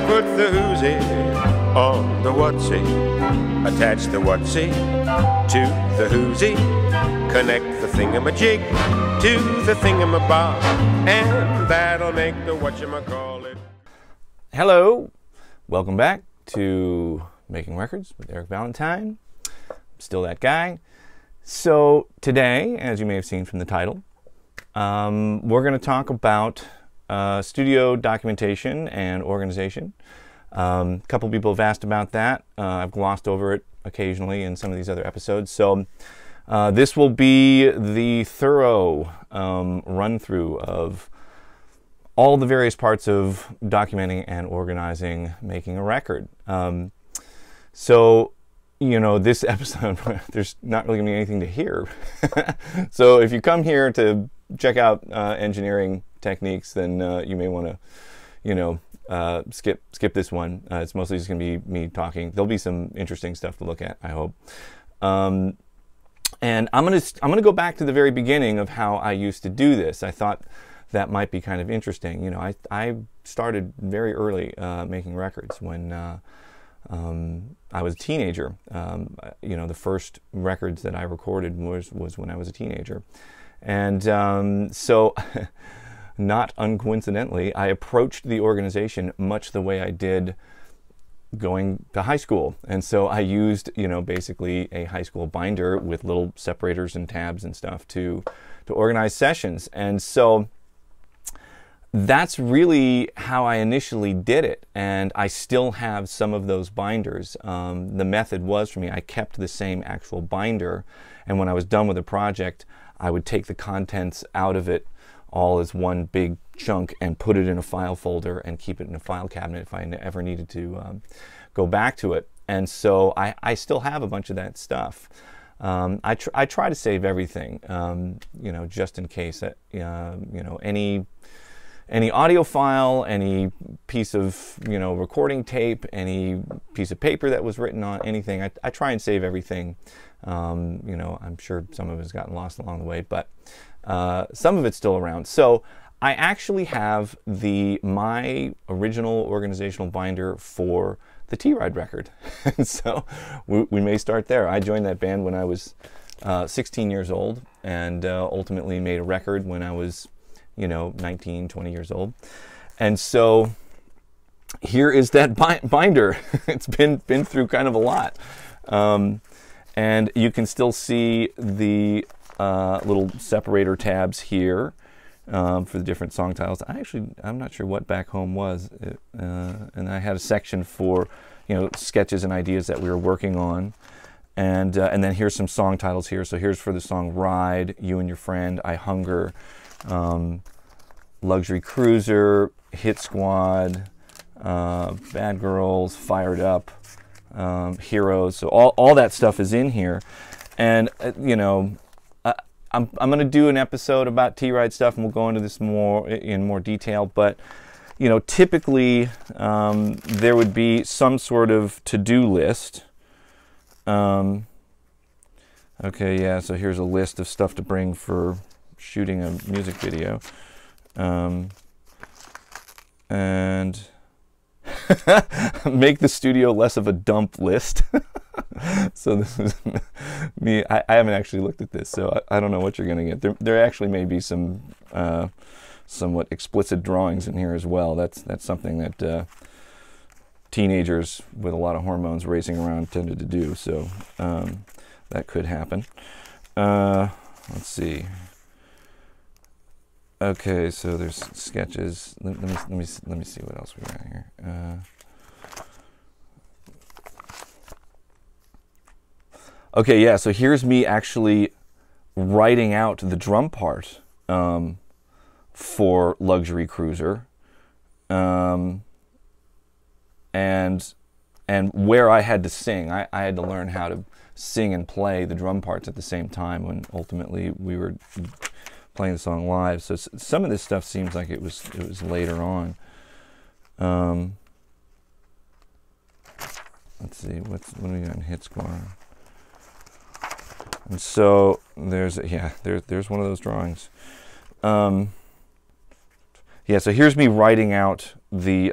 put the whoosy on the whatsy. Attach the whatsy to the whoosy. Connect the thingamajig to the thingamabob, and that'll make the whatchamacallit. Hello, welcome back to Making Records with Eric Valentine. I'm still that guy. So today, as you may have seen from the title, we're going to talk about studio documentation and organization. A couple people have asked about that. I've glossed over it occasionally in some of these other episodes. So this will be the thorough run-through of all the various parts of documenting and organizing making a record. So, you know, this episode, there's not really going to be anything to hear. So if you come here to check out engineering techniques, then you may want to, you know, skip this one. It's mostly just going to be me talking. There'll be some interesting stuff to look at, I hope. And I'm gonna go back to the very beginning of how I used to do this. I thought that might be kind of interesting. You know, I started very early making records when I was a teenager. You know, the first records that I recorded was when I was a teenager, and so. Not uncoincidentally, I approached the organization much the way I did going to high school. And so I used, you know, basically a high school binder with little separators and tabs and stuff to organize sessions. And so that's really how I initially did it. And I still have some of those binders. The method was for me, I kept the same actual binder. And when I was done with a project, I would take the contents out of it all as one big chunk and put it in a file folder and keep it in a file cabinet if I ever needed to go back to it. And so I still have a bunch of that stuff. I try to save everything, you know, just in case that, you know, any audio file, any piece of, you know, recording tape, any piece of paper that was written on, anything. I try and save everything. You know, I'm sure some of it has gotten lost along the way, but some of it's still around. So I actually have my original organizational binder for the T-Ride record. And so we may start there. I joined that band when I was 16 years old and ultimately made a record when I was, you know, 19, 20 years old. And so here is that binder. It's been through kind of a lot. And you can still see the little separator tabs here for the different song titles. I'm not sure what Back Home was. And I had a section for, you know, sketches and ideas that we were working on. And then here's some song titles here. So here's for the song Ride, You and Your Friend, I Hunger, Luxury Cruiser, Hit Squad, Bad Girls, Fired Up, Heroes. So all that stuff is in here. And, you know, I'm going to do an episode about T-Ride stuff, and we'll go into this in more detail. But, you know, typically there would be some sort of to-do list. Okay, yeah, so here's a list of stuff to bring for shooting a music video. And make the studio less of a dump list. So this is me. I haven't actually looked at this, so I don't know what you're going to get. There actually may be some somewhat explicit drawings in here as well. That's something that teenagers with a lot of hormones racing around tended to do. So that could happen. Let's see. Okay, so there's sketches. Let me see what else we got here. Okay, yeah. So here's me actually writing out the drum part for Luxury Cruiser, and where I had to sing. I had to learn how to sing and play the drum parts at the same time when ultimately we were playing the song live. So some of this stuff seems like it was later on. Let's see, what do we got in Hit Squad? And so there's one of those drawings. Yeah, so here's me writing out the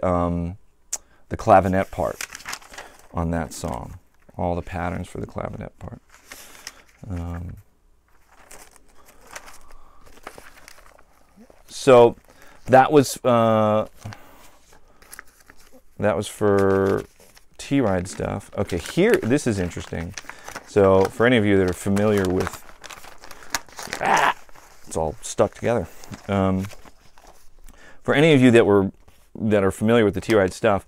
the clavinet part on that song. All the patterns for the clavinet part. So that was for T-Ride stuff. Okay, here, this is interesting. So for any of you that are familiar with, it's all stuck together. For any of you that are familiar with the T-Ride stuff,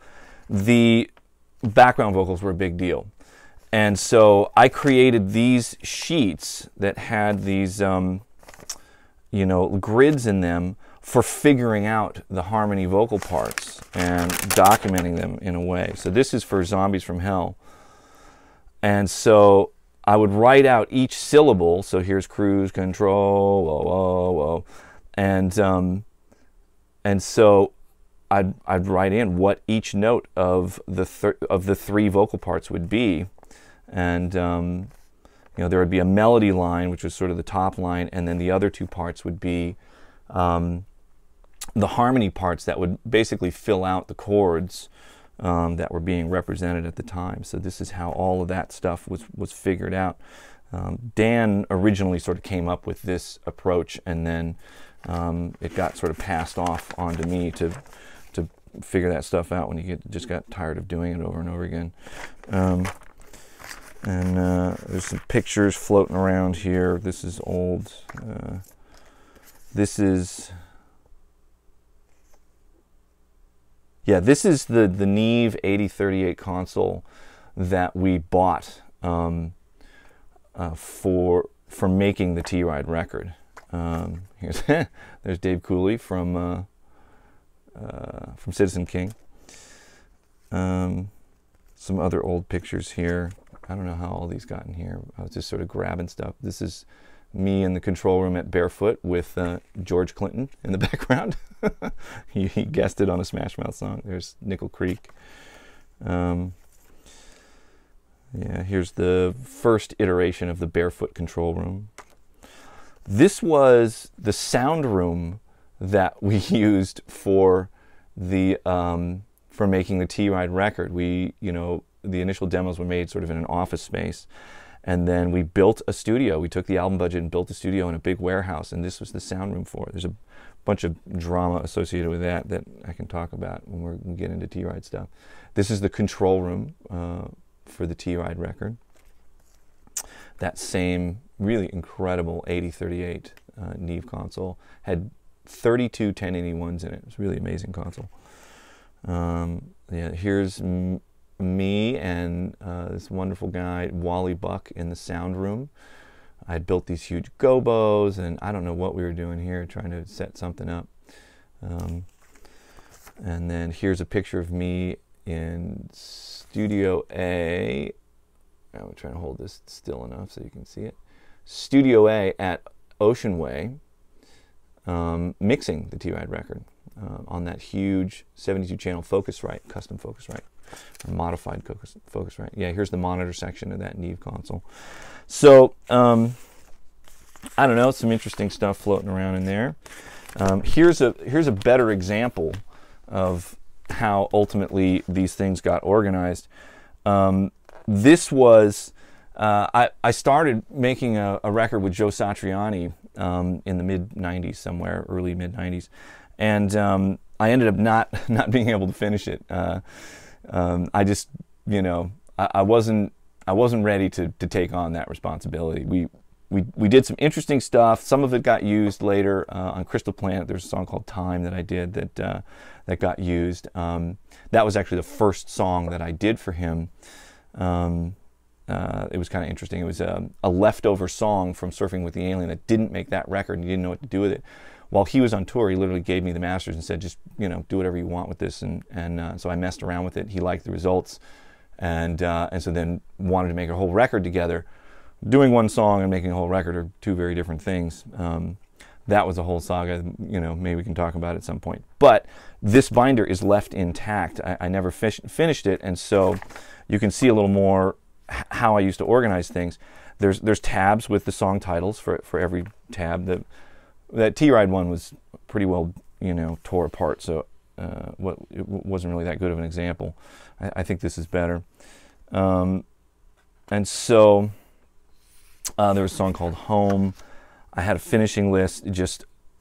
the background vocals were a big deal. And so I created these sheets that had these, you know, grids in them for figuring out the harmony vocal parts and documenting them in a way. So this is for Zombies from Hell. And so I would write out each syllable. So here's cruise control, whoa, whoa, whoa. And so I'd write in what each note of the three vocal parts would be. And you know, there would be a melody line, which was sort of the top line, and then the other two parts would be the harmony parts that would basically fill out the chords that were being represented at the time. So this is how all of that stuff was figured out. Dan originally sort of came up with this approach, and then it got sort of passed off onto me to figure that stuff out when you just got tired of doing it over and over again. And there's some pictures floating around here. This is old. This is, yeah, this is the Neve T38 console that we bought for making the T-Ride record. Here's there's Dave Cooley from Citizen King. Some other old pictures here. I don't know how all these got in here. I was just sort of grabbing stuff. This is me in the control room at Barefoot with George Clinton in the background. he guessed it on a Smash Mouth song. There's Nickel Creek. Yeah, here's the first iteration of the Barefoot control room. This was the sound room that we used for the for making the T-Ride record. We, you know, the initial demos were made sort of in an office space, and then we built a studio. We took the album budget and built a studio in a big warehouse, and this was the sound room for it. There's a bunch of drama associated with that I can talk about when we get into T-Ride stuff. This is the control room for the T-Ride record. That same really incredible T38 Neve console had 32 1081s in it. It was a really amazing console. Yeah, here's me and this wonderful guy, Wally Buck, in the sound room. I built these huge gobos, and I don't know what we were doing here, trying to set something up. And then here's a picture of me in Studio A. I'm trying to hold this still enough so you can see it. Studio A at Ocean Way, mixing the T-Ride record on that huge 72-channel Focusrite, custom Focusrite, or modified Focusrite. Yeah, here's the monitor section of that Neve console. So, I don't know, some interesting stuff floating around in there. Here's a better example of how ultimately these things got organized. This was, I started making a record with Joe Satriani in the mid-90s somewhere, early mid-90s. And I ended up not being able to finish it. I just, you know, I wasn't ready to take on that responsibility. We did some interesting stuff. Some of it got used later on Crystal Planet. There's a song called Time that I did that got used. That was actually the first song that I did for him. It was kind of interesting. It was a leftover song from Surfing with the Alien that didn't make that record, and he didn't know what to do with it. While he was on tour, he literally gave me the masters and said, just, you know, do whatever you want with this. And so I messed around with it. He liked the results, and so then wanted to make a whole record together. Doing one song and making a whole record are two very different things. That was a whole saga. You know, maybe we can talk about it at some point. But this binder is left intact. I never finished it, and so you can see a little more how I used to organize things. There's tabs with the song titles for every tab. That T-Ride one was pretty well, you know, tore apart, so it wasn't really that good of an example. I think this is better. And so there was a song called Home. I had a finishing list.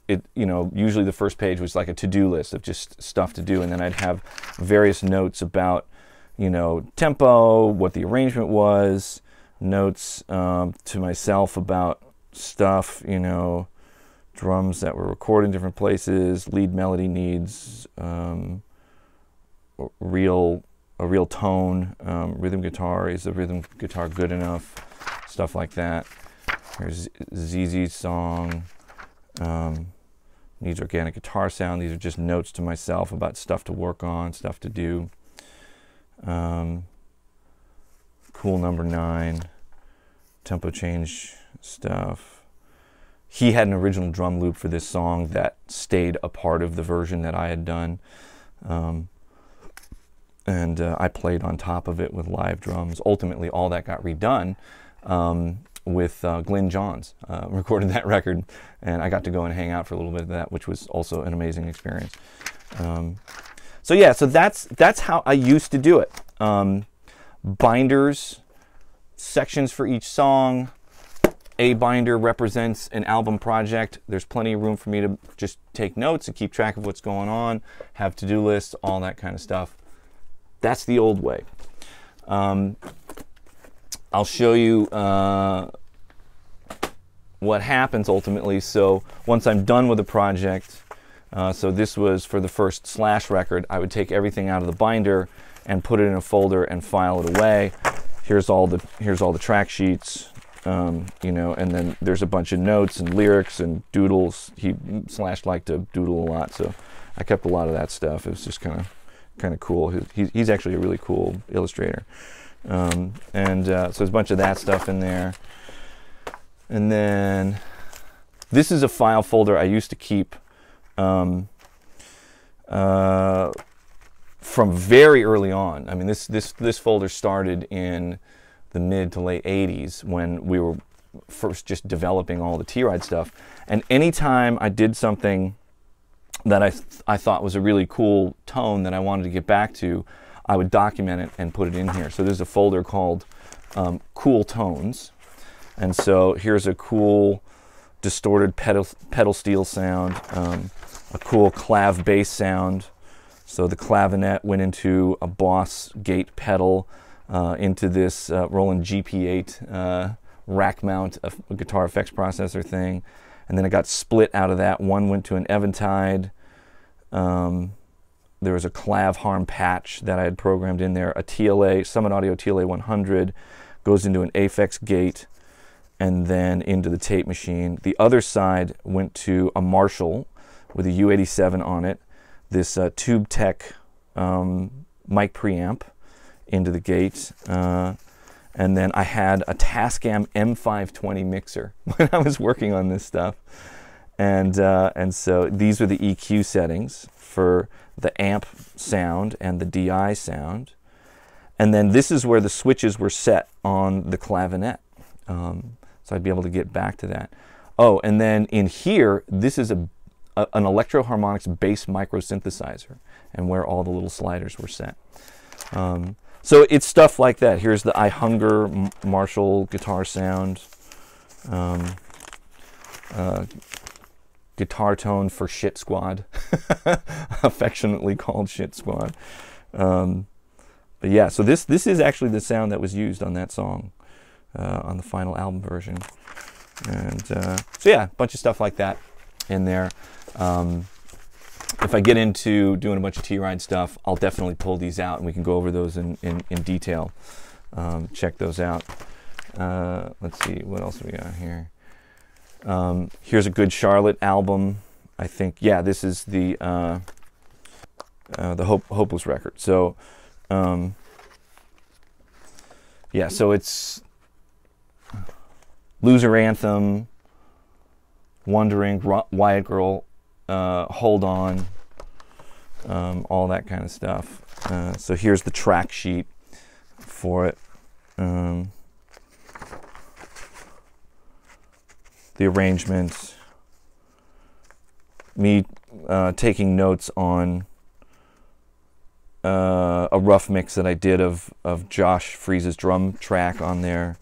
Usually the first page was like a to-do list of just stuff to do, and then I'd have various notes about, tempo, what the arrangement was, notes to myself about stuff, drums that were recorded in different places, lead melody needs, a real tone, rhythm guitar, is the rhythm guitar good enough, stuff like that. Here's ZZ's song, needs organic guitar sound. These are just notes to myself about stuff to work on, stuff to do. Cool number 9, tempo change stuff. He had an original drum loop for this song that stayed a part of the version that I had done. And I played on top of it with live drums. Ultimately, all that got redone with Glyn Johns, recorded that record, and I got to go and hang out for a little bit of that, which was also an amazing experience. So yeah, so that's how I used to do it. Binders, sections for each song. A binder represents an album project. There's plenty of room for me to just take notes and keep track of what's going on, have to-do lists, all that kind of stuff. That's the old way. I'll show you what happens ultimately. So once I'm done with a project, so this was for the first Slash record, I would take everything out of the binder and put it in a folder and file it away. Here's all the track sheets, and then there's a bunch of notes and lyrics and doodles. Slash liked to doodle a lot, so I kept a lot of that stuff. It was just kind of cool. He's actually a really cool illustrator. So there's a bunch of that stuff in there. And then this is a file folder I used to keep from very early on. I mean, this folder started in the mid to late 80s when we were first just developing all the T-Ride stuff. And anytime I did something that I thought was a really cool tone that I wanted to get back to, I would document it and put it in here. So there's a folder called Cool Tones. And so here's a cool distorted pedal steel sound, a cool clav bass sound. So the clavinet went into a Boss gate pedal, into this Roland GP8 rack mount, a guitar effects processor thing. And then it got split out of that. One went to an Eventide. There was a clav harm patch that I had programmed in there. A TLA, Summit Audio TLA 100, goes into an Aphex gate and then into the tape machine. The other side went to a Marshall with a U87 on it. This Tube Tech mic preamp into the gate. And then I had a Tascam M520 mixer when I was working on this stuff. And so these are the EQ settings for the amp sound and the DI sound. And then this is where the switches were set on the clavinet. So I'd be able to get back to that. Oh, and then in here, this is an Electro-Harmonix bass microsynthesizer, and where all the little sliders were set. So it's stuff like that. Here's the I Hunger Marshall guitar sound. Guitar tone for Shit Squad, affectionately called Shit Squad. But yeah, so this is actually the sound that was used on that song, on the final album version. And so yeah, a bunch of stuff like that in there. If I get into doing a bunch of T-Ride stuff, I'll definitely pull these out and we can go over those in detail. Check those out. Let's see, what else we got here? Here's a Good Charlotte album. I think, yeah, this is the Hopeless record. So, yeah, so it's Loser Anthem, Wondering, Wyatt Girl, Hold On, all that kind of stuff. So here's the track sheet for it. The arrangement, me taking notes on a rough mix that I did of Josh Freeze's drum track on there.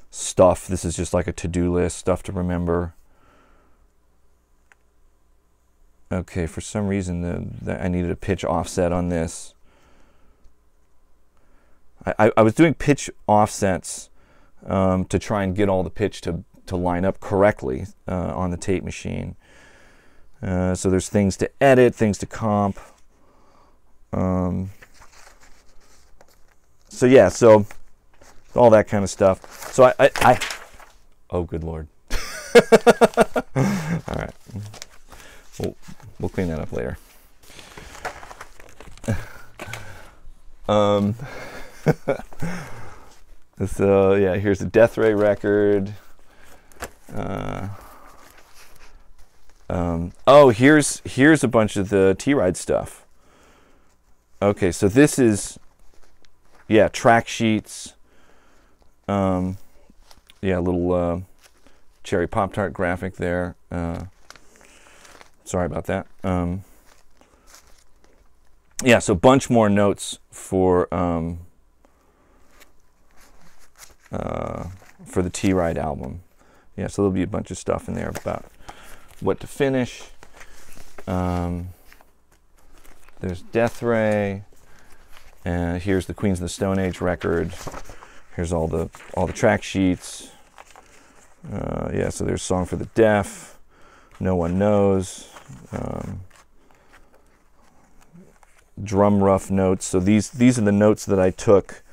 Stuff. This is just like a to-do list, stuff to remember. Okay, for some reason I needed a pitch offset on this. I was doing pitch offsets to try and get all the pitch to line up correctly on the tape machine. So there's things to edit, things to comp. So yeah, so all that kind of stuff. So I oh good Lord. All right, we'll clean that up later. So yeah, here's the Death Ray record. Oh, here's a bunch of the T-Ride stuff. Okay, so this is, yeah, track sheets. Yeah, little cherry Pop-Tart graphic there. Sorry about that. Yeah, so a bunch more notes for the T-Ride album. Yeah, so there'll be a bunch of stuff in there about what to finish. There's Death Ray, and here's the Queens of the Stone Age record. Here's all the track sheets. Yeah, so there's Song for the Deaf, No One Knows, drum rough notes. So these are the notes that I took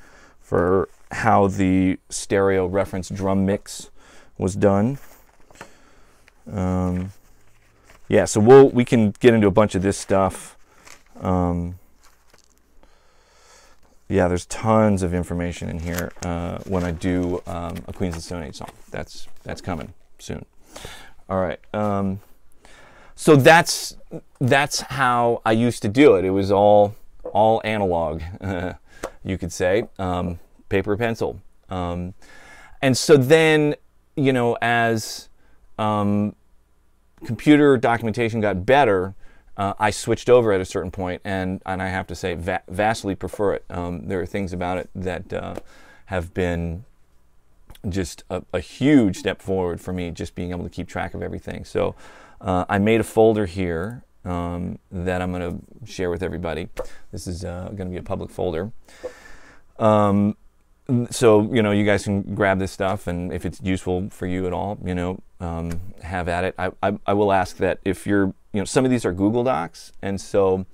for how the stereo reference drum mix was done. Yeah, so we can get into a bunch of this stuff. Yeah, there's tons of information in here when I do a Queens of the Stone Age song. That's coming soon. All right. So that's how I used to do it. It was all analog, you could say, paper pencil. And so then, you know, as computer documentation got better, I switched over at a certain point, and I have to say, vastly prefer it. There are things about it that have been just a huge step forward for me, just being able to keep track of everything. So I made a folder here that I'm going to share with everybody. This is going to be a public folder. So, you know, you guys can grab this stuff, and if it's useful for you at all, you know, have at it. I will ask that if you're, you know, some of these are Google Docs, and so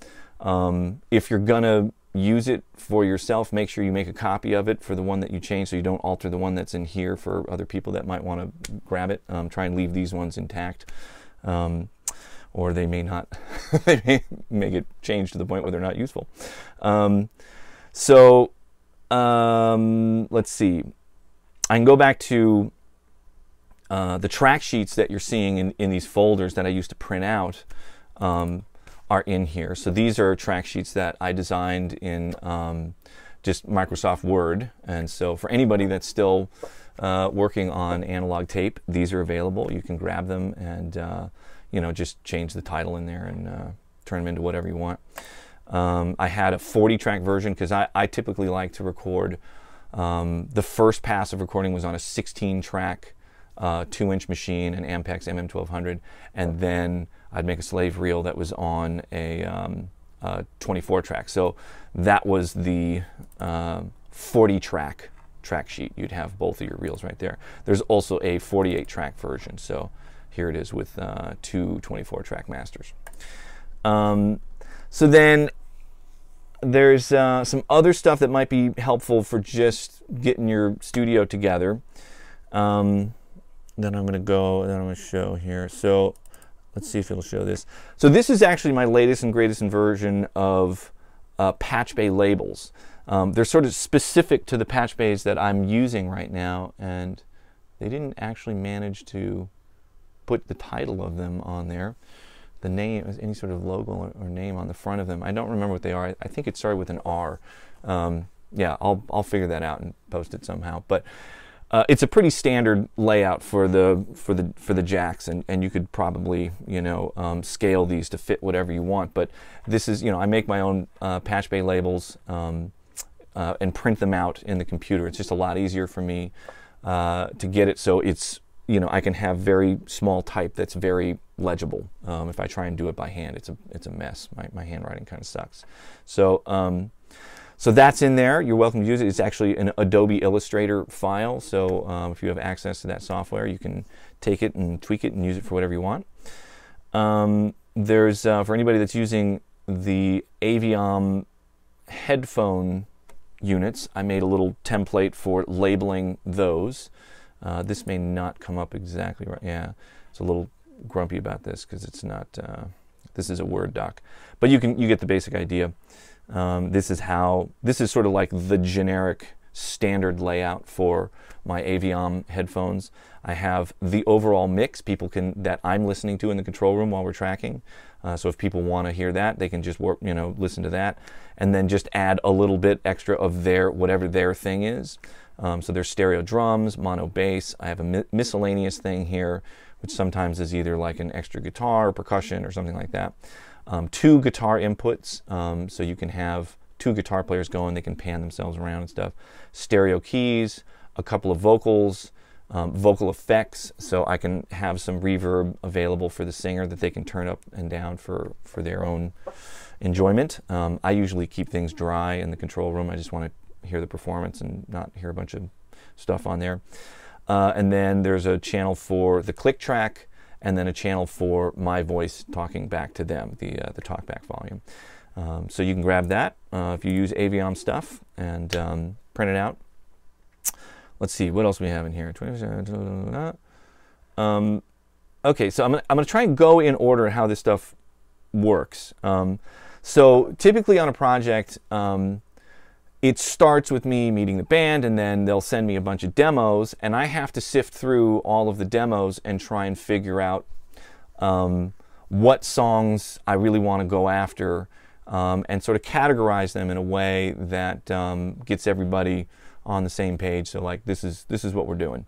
if you're gonna use it for yourself, make sure you make a copy of it for the one that you change, so you don't alter the one that's in here for other people that might want to grab it. Try and leave these ones intact, or they may not. They may get changed to the point where they're not useful. Let's see. I can go back to the track sheets that you're seeing in these folders that I used to print out are in here. So these are track sheets that I designed in just Microsoft Word. And so for anybody that's still working on analog tape, these are available. You can grab them and you know, just change the title in there and turn them into whatever you want. I had a 40-track version because I typically like to record. The first pass of recording was on a 16-track 2-inch machine, an Ampex MM1200, and then I'd make a slave reel that was on a 24-track. So that was the 40-track track sheet. You'd have both of your reels right there. There's also a 48-track version. So here it is with two 24-track masters. So then there's some other stuff that might be helpful for just getting your studio together. Then I'm going to show here. So let's see if it'll show this. So this is actually my latest and greatest version of patchbay labels. They're sort of specific to the patchbays that I'm using right now, and they didn't actually manage to put the title of them on there. The name, any sort of logo or name on the front of them. I don't remember what they are. I think it started with an R. Yeah, I'll figure that out and post it somehow. But it's a pretty standard layout for the jacks, and you could probably, you know, scale these to fit whatever you want. But this is, you know, I make my own patch bay labels and print them out in the computer. It's just a lot easier for me to get it so it's, you know, I can have very small type that's very legible. If I try and do it by hand, it's a mess. My handwriting kind of sucks. So so that's in there. You're welcome to use it. It's actually an Adobe Illustrator file. So if you have access to that software, you can take it and tweak it and use it for whatever you want. There's for anybody that's using the Aviom headphone units, I made a little template for labeling those. This may not come up exactly right. Yeah, it's a little grumpy about this because it's not. This is a Word doc, but you get the basic idea. This is sort of like the generic standard layout for my Aviom headphones. I have the overall mix that I'm listening to in the control room while we're tracking. So if people want to hear that, they can just listen to that, and then just add a little bit extra of whatever their thing is. So there's stereo drums, mono bass. I have a miscellaneous thing here, which sometimes is either like an extra guitar or percussion or something like that. 2 guitar inputs, so you can have 2 guitar players going, they can pan themselves around and stuff. Stereo keys, a couple of vocals, vocal effects, so I can have some reverb available for the singer that they can turn up and down for their own enjoyment. I usually keep things dry in the control room. I just want to hear the performance and not hear a bunch of stuff on there. And then there's a channel for the click track, and then a channel for my voice talking back to them, the talkback volume. So you can grab that if you use Aviom stuff and print it out. Let's see, what else we have in here? Okay, so I'm gonna try and go in order how this stuff works. So typically on a project, it starts with me meeting the band, and then they'll send me a bunch of demos, and I have to sift through all of the demos and try and figure out what songs I really want to go after, and sort of categorize them in a way that gets everybody on the same page. So like, this is what we're doing.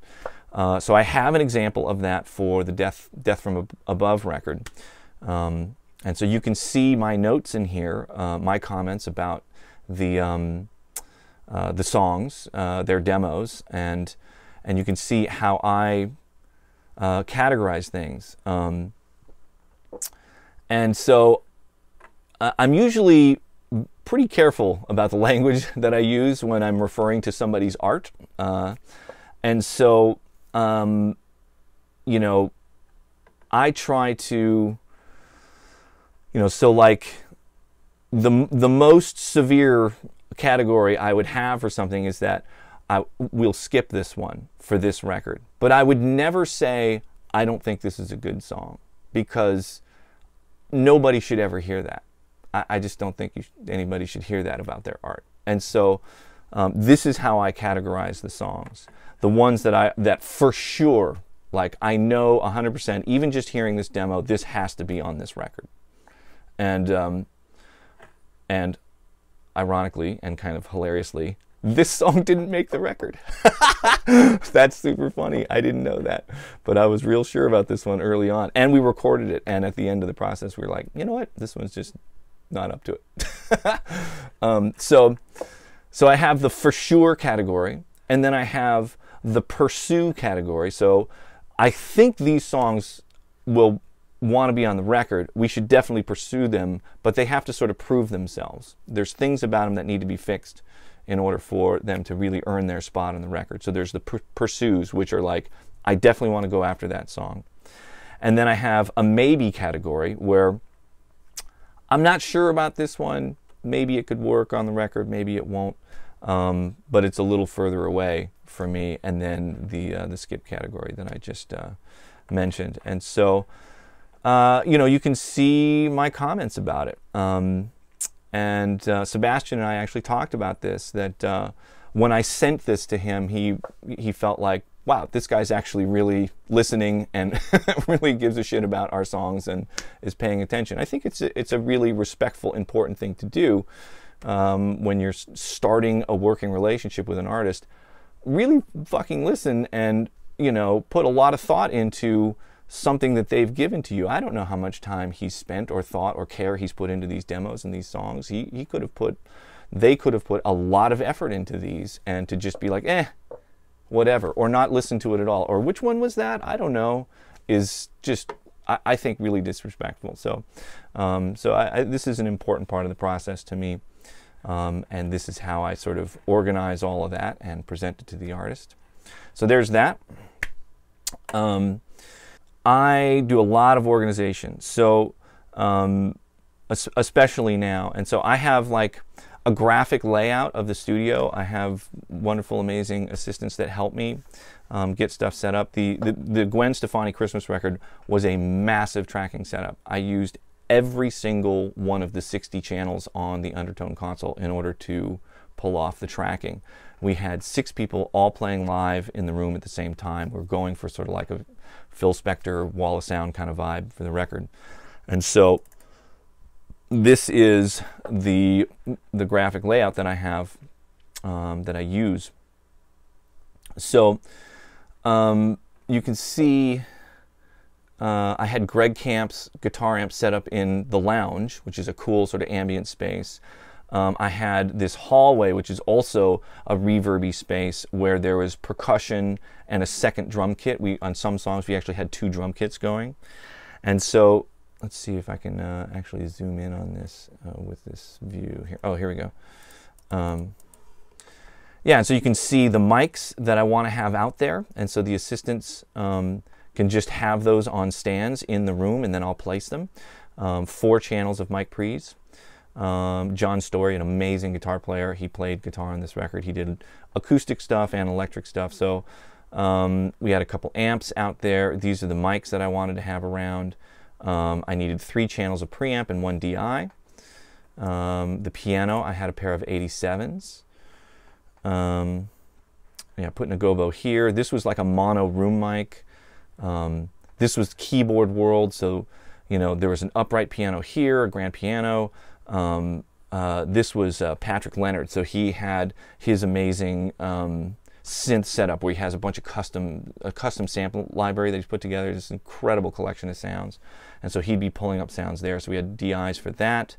So I have an example of that for the Death from Above record, and so you can see my notes in here, my comments about the songs, their demos, and you can see how I categorize things. And so I'm usually pretty careful about the language that I use when I'm referring to somebody's art. And so, you know, I try to, you know, so like the most severe category I would have for something is that we'll skip this one for this record. But I would never say, I don't think this is a good song, because nobody should ever hear that. I just don't think anybody should hear that about their art. And so this is how I categorize the songs. The ones that for sure, like I know 100%, even just hearing this demo, this has to be on this record. And ironically and kind of hilariously, this song didn't make the record. That's super funny. I didn't know that, but I was real sure about this one early on, and we recorded it, and at the end of the process we were like, you know what, this one's just not up to it. So I have the for sure category, and then I have the pursue category. So I think these songs will want to be on the record. We should definitely pursue them, but they have to sort of prove themselves. There's things about them that need to be fixed in order for them to really earn their spot on the record. So there's the pursues, which are like, I definitely want to go after that song. And then I have a maybe category where I'm not sure about this one. Maybe it could work on the record, maybe it won't, but it's a little further away for me. And then the skip category that I just mentioned. And so, you know, you can see my comments about it. And Sebastian and I actually talked about this, that when I sent this to him, he felt like, wow, this guy's actually really listening and really gives a shit about our songs and is paying attention. I think it's a really respectful, important thing to do when you're starting a working relationship with an artist. really fucking listen and, you know, put a lot of thought into something that they've given to you. I don't know how much time he's spent or thought or care he's put into these demos and these songs. He could have put, they could have put a lot of effort into these, and to just be like, whatever, or not listen to it at all, or which one was that? I don't know, is just, I think, really disrespectful. So, this is an important part of the process to me, and this is how I sort of organize all of that and present it to the artist. So there's that. I do a lot of organization, so especially now, and so I have like a graphic layout of the studio. I have wonderful, amazing assistants that help me get stuff set up. The Gwen Stefani Christmas record was a massive tracking setup. I used every single one of the 60 channels on the Undertone console in order to pull off the tracking. We had 6 people all playing live in the room at the same time. We're going for sort of like a Phil Spector wall of sound kind of vibe for the record. And so this is the graphic layout that I have, that I use. So you can see I had Greg Camp's guitar amp set up in the lounge, which is a cool sort of ambient space. I had this hallway, which is also a reverby space, where there was percussion and a second drum kit. On some songs we actually had 2 drum kits going. And so let's see if I can actually zoom in on this with this view here. Oh, here we go. Yeah, and so you can see the mics that I want to have out there, and so the assistants can just have those on stands in the room, and then I'll place them. 4 channels of mic pre's. John Story, an amazing guitar player, he played guitar on this record. He did acoustic stuff and electric stuff. So we had a couple amps out there. These are the mics that I wanted to have around. I needed 3 channels of preamp and 1 DI. The piano, I had a pair of 87s. Yeah, putting a gobo here. This was like a mono room mic. This was keyboard world, so you know there was an upright piano here, a grand piano. This was Patrick Leonard, so he had his amazing synth setup where he has a bunch of custom sample library that he's put together. This incredible collection of sounds, and so he'd be pulling up sounds there. So we had DIs for that.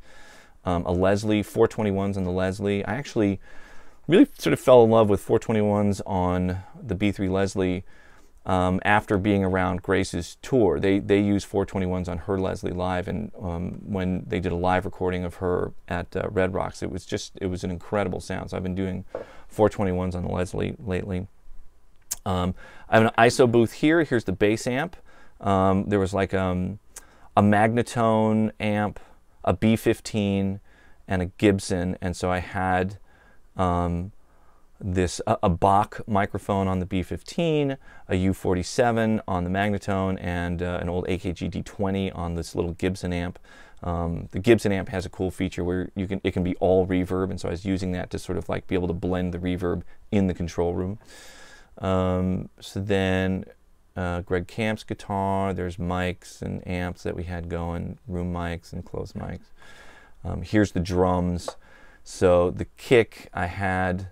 A Leslie, 421s on the Leslie. I actually really sort of fell in love with 421s on the B3 Leslie after being around Grace's tour. They used 421s on her Leslie live, and when they did a live recording of her at Red Rocks, it was an incredible sound. So I've been doing 421s on the Leslie lately. I have an ISO booth here. Here's the bass amp. There was like a Magnatone amp, a B15, and a Gibson, and so I had a Bach microphone on the B15, a U47 on the Magnatone, and an old AKG D20 on this little Gibson amp. The Gibson amp has a cool feature where it can be all reverb, and so I was using that to sort of like be able to blend the reverb in the control room. So then Greg Camp's guitar, there's mics and amps that we had going, room mics and closed mics. Here's the drums. So the kick, I had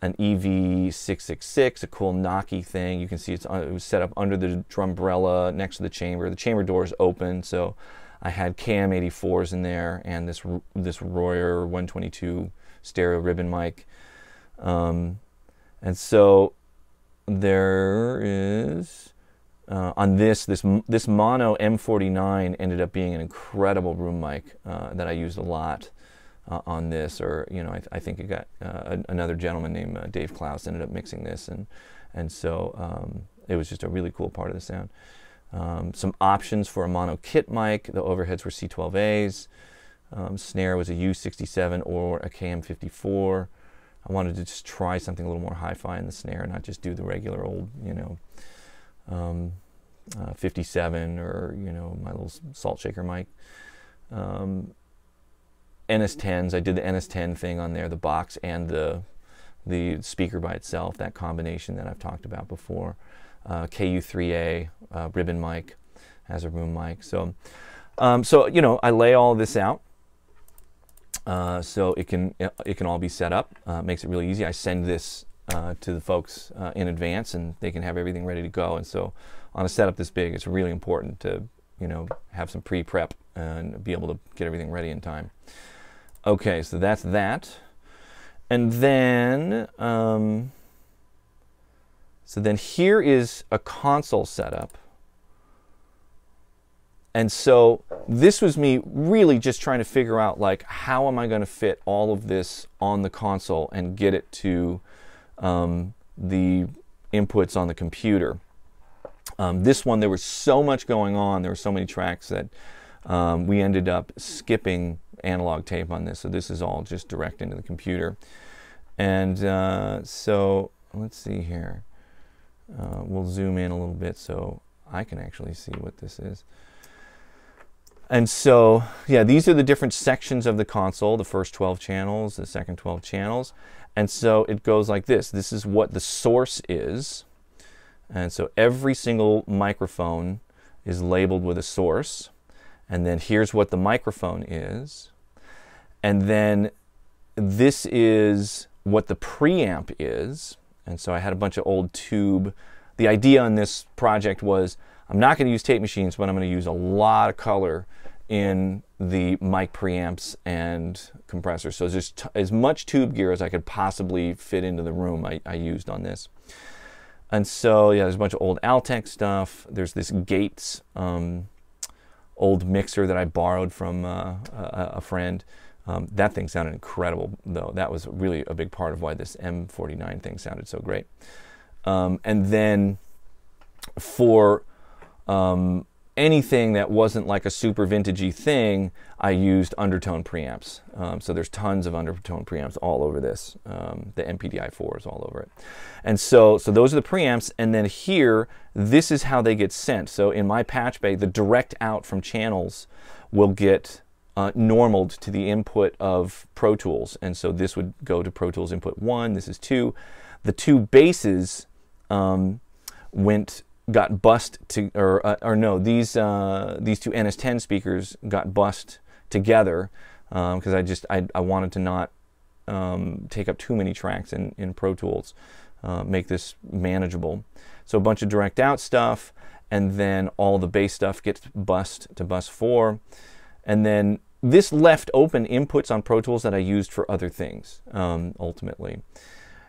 an EV666, a cool knocky thing. You can see it was set up under the drumbrella next to the chamber. The chamber door is open, so I had KM84s in there and this Royer 122 stereo ribbon mic. And so there is on this mono M49 ended up being an incredible room mic that I used a lot on this, or you know, I think it got another gentleman named Dave Klaus ended up mixing this, and so it was just a really cool part of the sound. Some options for a mono kit mic. The overheads were C12As. Snare was a U67 or a KM54. I wanted to just try something a little more hi-fi in the snare, not just do the regular old, you know, 57 or, you know, my little salt shaker mic. NS10s, I did the NS10 thing on there, the box and the speaker by itself, that combination that I've talked about before. KU3A ribbon mic as a room mic. So, you know, I lay all of this out so it can all be set up. Makes it really easy. I send this to the folks in advance, and they can have everything ready to go. And so on a setup this big, it's really important to, you know, have some pre-prep and be able to get everything ready in time. Okay, so that's that. And then, so then here is a console setup. And so this was me really just trying to figure out, like, how am I going to fit all of this on the console and get it to the inputs on the computer. This one, there was so much going on, there were so many tracks that we ended up skipping analog tape on this, so this is all just direct into the computer. And so let's see here. We'll zoom in a little bit so I can actually see what this is. And so, yeah, these are the different sections of the console, the first 12 channels, the second 12 channels. And so it goes like this. This is what the source is. And so every single microphone is labeled with a source. And then here's what the microphone is. And then this is what the preamp is. And so I had a bunch of old tube. The idea on this project was, I'm not going to use tape machines, but I'm going to use a lot of color in the mic preamps and compressors. So just as much tube gear as I could possibly fit into the room I used on this. And so, yeah, there's a bunch of old Altec stuff. There's this Gates old mixer that I borrowed from a friend. That thing sounded incredible, though. That was really a big part of why this M49 thing sounded so great. And then for anything that wasn't like a super vintagey thing, I used undertone preamps. So there's tons of undertone preamps all over this. The MPDI4 is all over it. And so those are the preamps, and then here, this is how they get sent. So in my patch bay, the direct out from channels will get normaled to the input of Pro Tools. And so this would go to Pro Tools input 1, this is 2. The two basses got bussed to, or no, these two NS10 speakers got bussed together because I wanted to not take up too many tracks in Pro Tools, make this manageable. So a bunch of direct out stuff, and then all the bass stuff gets bussed to bus 4, and then this left open inputs on Pro Tools that I used for other things ultimately.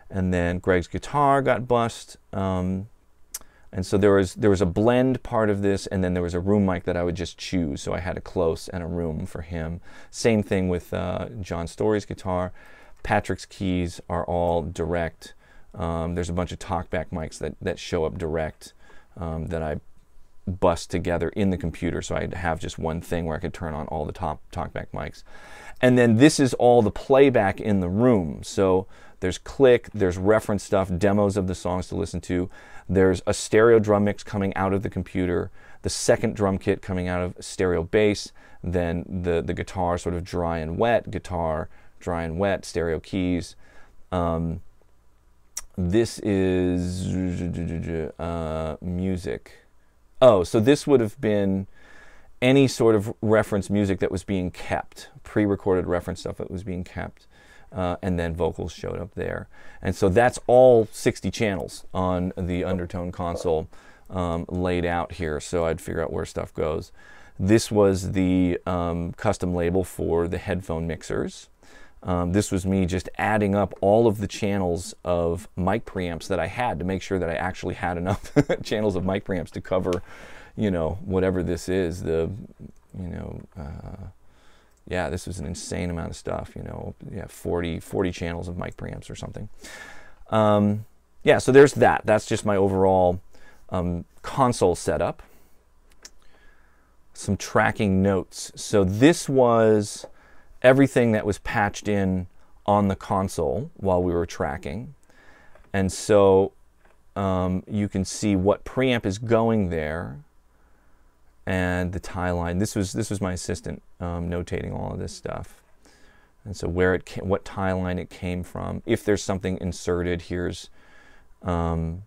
And then Greg's guitar got bussed. And so there was a blend part of this, and then there was a room mic that I would just choose. So I had a close and a room for him. Same thing with John Story's guitar. Patrick's keys are all direct. There's a bunch of talkback mics that show up direct that I bust together in the computer, so I'd have just one thing where I could turn on all the talkback mics. And then this is all the playback in the room. So there's click, there's reference stuff, demos of the songs to listen to. There's a stereo drum mix coming out of the computer, the second drum kit coming out of stereo bass, then the guitar sort of dry and wet, guitar dry and wet, stereo keys. This is music. Oh, so this would have been any sort of reference music that was being kept, pre-recorded reference stuff that was being kept. And then vocals showed up there. And so that's all 60 channels on the Undertone console laid out here, so I'd figure out where stuff goes. This was the custom label for the headphone mixers. This was me just adding up all of the channels of mic preamps that I had to make sure that I actually had enough channels of mic preamps to cover, you know, whatever this is, yeah, this was an insane amount of stuff, you know, yeah, 40 channels of mic preamps or something. Yeah, so there's that. That's just my overall console setup. Some tracking notes. So this was everything that was patched in on the console while we were tracking. And so you can see what preamp is going there, and the tie line. This was my assistant notating all of this stuff. And so where it came, what tie line it came from. If there's something inserted, here's an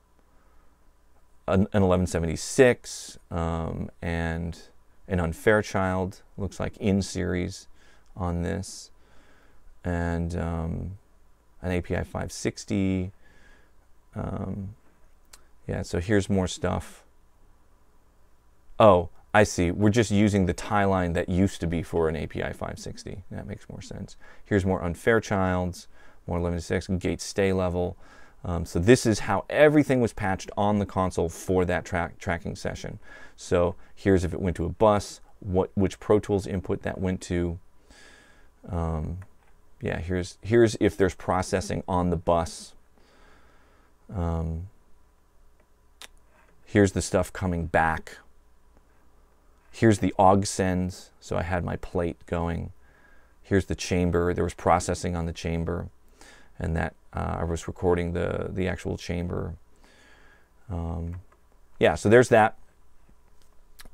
1176 and an Unfairchild, looks like in series on this, and an API 560, Yeah, so here's more stuff. Oh, I see. We're just using the tie line that used to be for an API 560. That makes more sense. Here's more unfairchilds, more 11.6, gate stay level. So this is how everything was patched on the console for that tracking session. So here's if it went to a bus, which Pro Tools input that went to. Yeah, here's if there's processing on the bus. Here's the stuff coming back. Here's the aux sends, so I had my plate going. Here's the chamber. There was processing on the chamber, and that I was recording the actual chamber. Yeah, so there's that.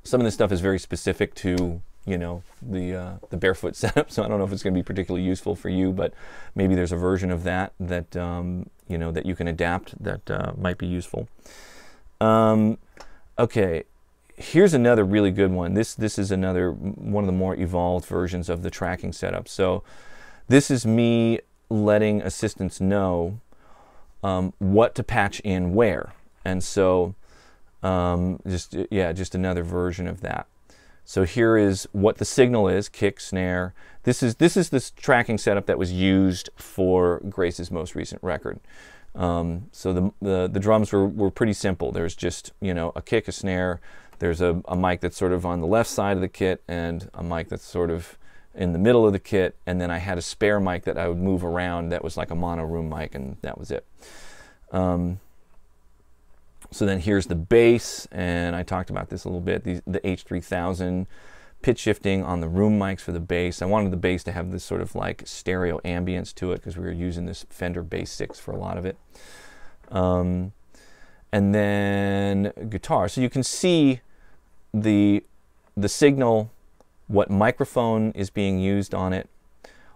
Some of this stuff is very specific to, you know, the barefoot setup, so I don't know if it's going to be particularly useful for you, but maybe there's a version of that that you know, that you can adapt that might be useful. Okay. Here's another really good one. This is another one of the more evolved versions of the tracking setup. So this is me letting assistants know what to patch in where. And so just another version of that. So here is what the signal is: kick, snare. This is this tracking setup that was used for Grace's most recent record. So the drums were pretty simple. There's just, you know, a kick, a snare. There's a mic that's sort of on the left side of the kit and a mic that's sort of in the middle of the kit, and then I had a spare mic that I would move around that was like a mono room mic, and that was it. So then here's the bass, and I talked about this a little bit, the H3000 pitch shifting on the room mics for the bass. I wanted the bass to have this sort of like stereo ambience to it because we were using this Fender Bass 6 for a lot of it. And then guitar. So you can see the signal, what microphone is being used on it,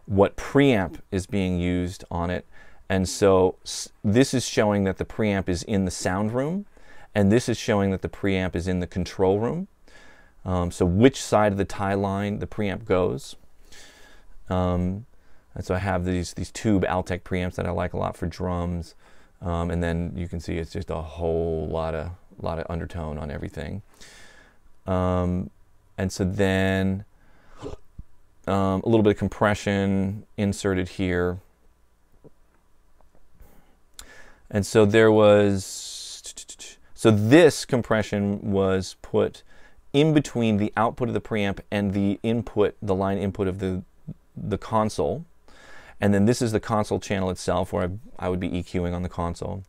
what preamp is being used on it. And so this is showing that the preamp is in the sound room, and this is showing that the preamp is in the control room. So which side of the tie line the preamp goes. And so I have these tube Altec preamps that I like a lot for drums. And then you can see it's just a whole lot of undertone on everything. And so then a little bit of compression inserted here. And so there was, so this compression was put in between the output of the preamp and the input, the line input of the console. And then this is the console channel itself where I would be EQing on the console.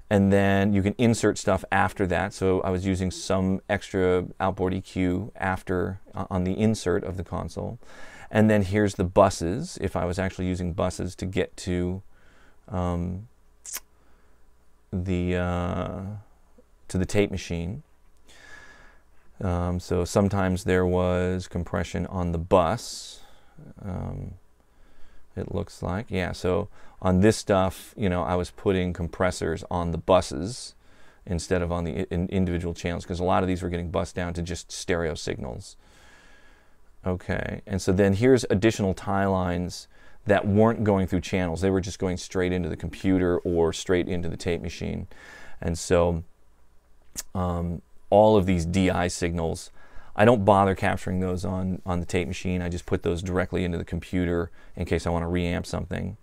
And then you can insert stuff after that. So I was using some extra outboard EQ after on the insert of the console. And then here's the buses, if I was actually using buses to get to the tape machine. So sometimes there was compression on the bus. It looks like, yeah, so on this stuff, you know, I was putting compressors on the buses instead of on the individual channels, because a lot of these were getting bussed down to just stereo signals. Okay, and so then here's additional tie lines that weren't going through channels. They were just going straight into the computer or straight into the tape machine. And so all of these DI signals, I don't bother capturing those on the tape machine. I just put those directly into the computer in case I want to reamp something.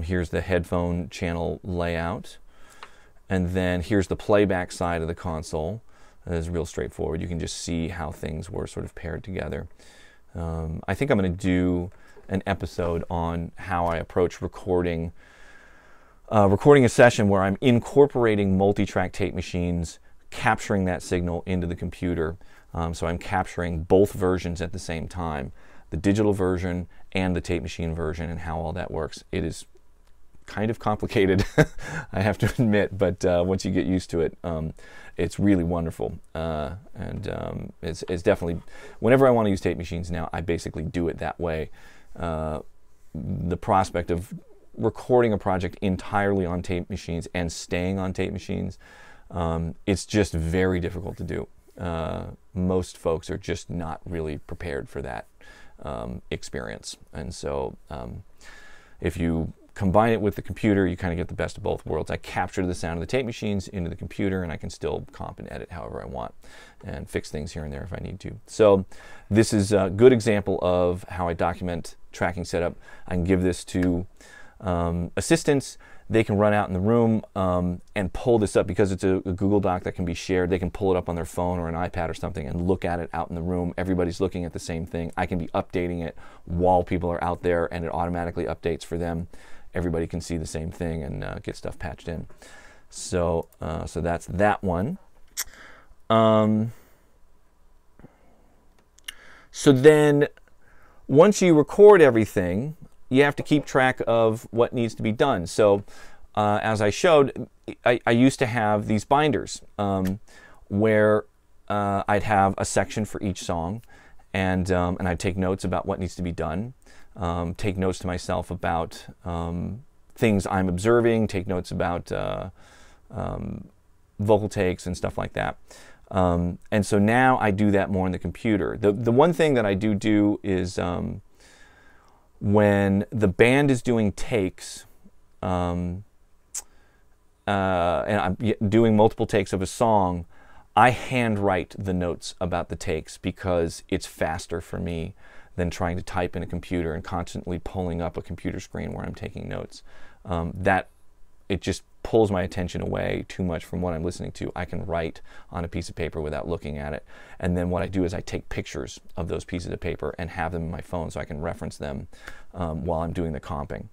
Here's the headphone channel layout. And then here's the playback side of the console. It is real straightforward. You can just see how things were sort of paired together. I think I'm going to do an episode on how I approach recording a session where I'm incorporating multi-track tape machines, capturing that signal into the computer. So I'm capturing both versions at the same time, the digital version and the tape machine version, and how all that works. It is kind of complicated, I have to admit, but once you get used to it, it's really wonderful. It's definitely, whenever I want to use tape machines now, I basically do it that way. The prospect of recording a project entirely on tape machines and staying on tape machines, it's just very difficult to do. Most folks are just not really prepared for that experience. And so if you combine it with the computer, you kind of get the best of both worlds. I capture the sound of the tape machines into the computer, and I can still comp and edit however I want and fix things here and there if I need to. So this is a good example of how I document tracking setup. I can give this to assistants. They can run out in the room and pull this up because it's a Google Doc that can be shared. They can pull it up on their phone or an iPad or something and look at it out in the room. Everybody's looking at the same thing. I can be updating it while people are out there, and it automatically updates for them. Everybody can see the same thing and get stuff patched in. So, so that's that one. So then, once you record everything, you have to keep track of what needs to be done. So as I showed, I used to have these binders where I'd have a section for each song, and I'd take notes about what needs to be done, take notes to myself about things I'm observing, take notes about vocal takes and stuff like that. And so now I do that more in the computer. The one thing that I do is when the band is doing takes, and I'm doing multiple takes of a song, I handwrite the notes about the takes because it's faster for me than trying to type in a computer and constantly pulling up a computer screen where I'm taking notes. It just pulls my attention away too much from what I'm listening to. I can write on a piece of paper without looking at it. And then what I do is I take pictures of those pieces of paper and have them in my phone so I can reference them while I'm doing the comping.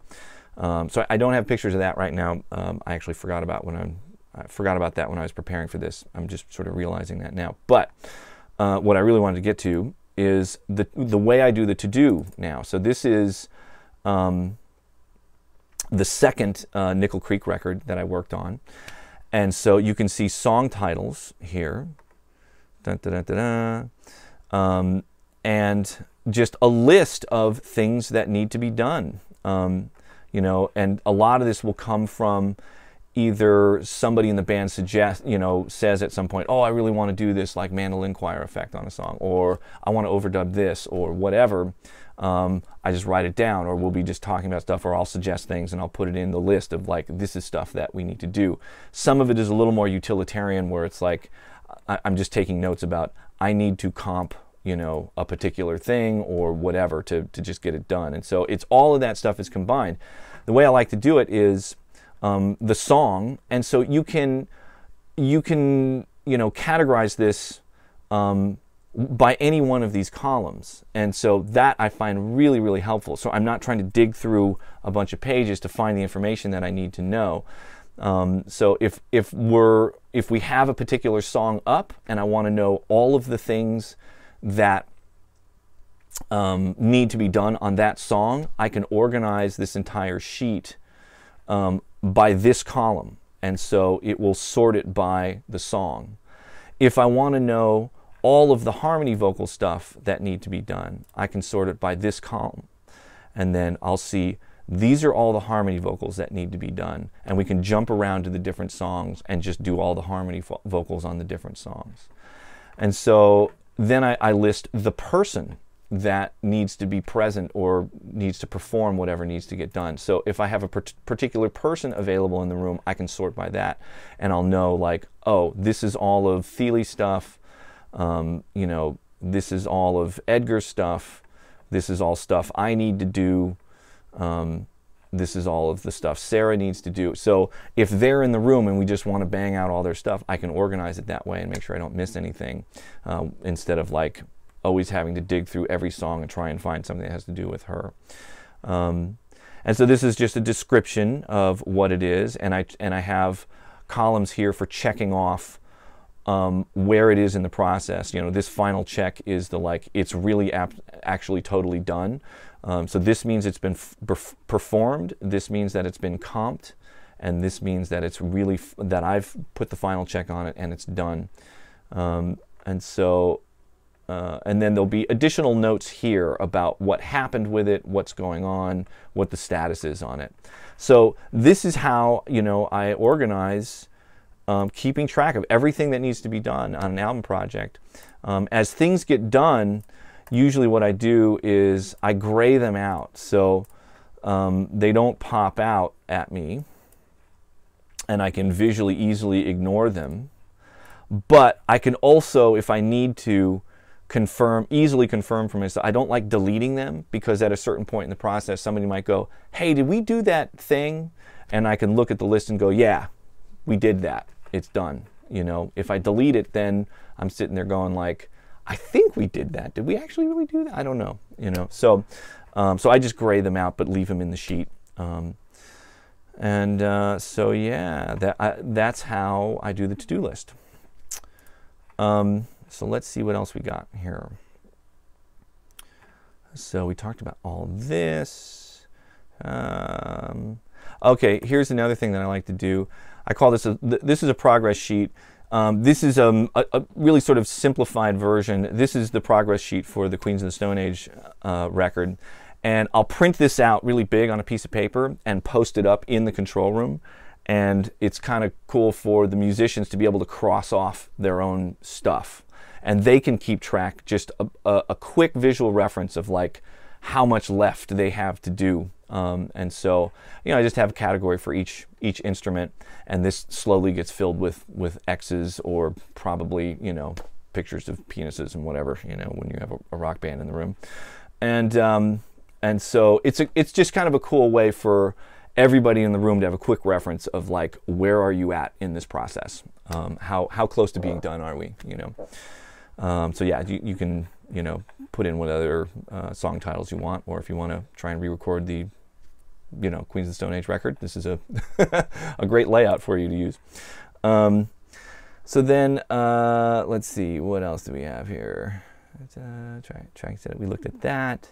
So I don't have pictures of that right now. I actually forgot about that when I was preparing for this. I'm just sort of realizing that now. But what I really wanted to get to is the way I do the to-do now. So this is the second Nickel Creek record that I worked on. And so you can see song titles here. Dun, dun, dun, dun, dun. And just a list of things that need to be done. You know, and a lot of this will come from either somebody in the band says at some point, oh, I really want to do this like mandolin choir effect on a song, or I want to overdub this, or whatever. I just write it down, or we'll be just talking about stuff, or I'll suggest things and I'll put it in the list of like, this is stuff that we need to do. Some of it is a little more utilitarian where it's like, I'm just taking notes about, I need to comp, you know, a particular thing or whatever to just get it done. And so it's all of that stuff is combined. The way I like to do it is the song, and so you can categorize this by any one of these columns, and so that I find really, really helpful. So I'm not trying to dig through a bunch of pages to find the information that I need to know. So if we have a particular song up and I want to know all of the things that need to be done on that song, I can organize this entire sheet by this column, and so it will sort it by the song. If I want to know all of the harmony vocal stuff that need to be done, I can sort it by this column, and then I'll see these are all the harmony vocals that need to be done, and we can jump around to the different songs and just do all the harmony vocals on the different songs. And so then I list the person that needs to be present or needs to perform whatever needs to get done. So if I have a particular person available in the room, I can sort by that, and I'll know like, oh, this is all of Thiele's stuff, you know, this is all of Edgar's stuff, this is all stuff I need to do, this is all of the stuff Sarah needs to do. So if they're in the room and we just want to bang out all their stuff, I can organize it that way and make sure I don't miss anything, instead of like always having to dig through every song and try and find something that has to do with her. And so this is just a description of what it is, and I have columns here for checking off where it is in the process. You know, this final check is the like, it's really actually totally done. So this means it's been performed, this means that it's been comped, and this means that it's really, that I've put the final check on it and it's done. And so and then there'll be additional notes here about what happened with it, what's going on, what the status is on it. So this is how, you know, I organize keeping track of everything that needs to be done on an album project. As things get done, usually what I do is I gray them out. So They don't pop out at me, and I can visually easily ignore them. But I can also, if I need to, easily confirm for myself. I don't like deleting them, because at a certain point in the process, somebody might go, hey, did we do that thing? And I can look at the list and go, yeah, we did that. It's done. You know, if I delete it, then I'm sitting there going like, I think we did that. Did we actually really do that? I don't know. You know, so I just gray them out, but leave them in the sheet. So yeah, that's how I do the to-do list. So let's see what else we got here. So we talked about all this. Okay, here's another thing that I like to do. I call this this is a progress sheet. This is a really sort of simplified version. This is the progress sheet for the Queens of the Stone Age record. And I'll print this out really big on a piece of paper and post it up in the control room. And it's kind of cool for the musicians to be able to cross off their own stuff. And they can keep track, just a quick visual reference of like how much left they have to do. And so, you know, I just have a category for each instrument, and this slowly gets filled with X's, or probably, you know, pictures of penises and whatever, you know, when you have a rock band in the room. And so it's just kind of a cool way for everybody in the room to have a quick reference of like, where are you at in this process? How close to being done are we, you know? So yeah, you can, you know, put in what other song titles you want, or if you want to try and re-record the, you know, Queens of the Stone Age record, this is a a great layout for you to use. So then let's see, what else do we have here? Track set. We looked at that.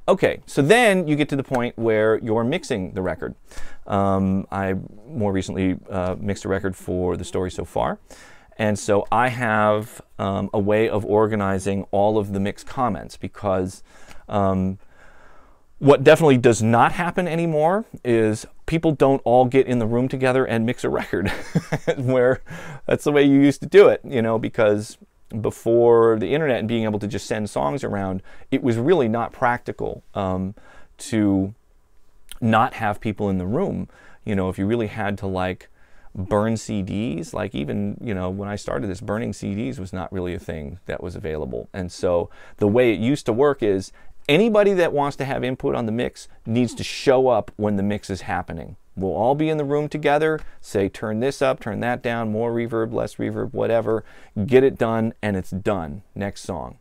Okay, so then you get to the point where you're mixing the record. I more recently mixed a record for The Story So Far. And so I have a way of organizing all of the mix comments, because what definitely does not happen anymore is people don't all get in the room together and mix a record, where that's the way you used to do it, you know, because before the internet and being able to just send songs around, it was really not practical to not have people in the room. You know, if you really had to like burn CDs, like even, you know, when I started this, burning CDs was not really a thing that was available. And so the way it used to work is anybody that wants to have input on the mix needs to show up when the mix is happening. We'll all be in the room together, say turn this up, turn that down, more reverb, less reverb, whatever, get it done, and it's done. Next song.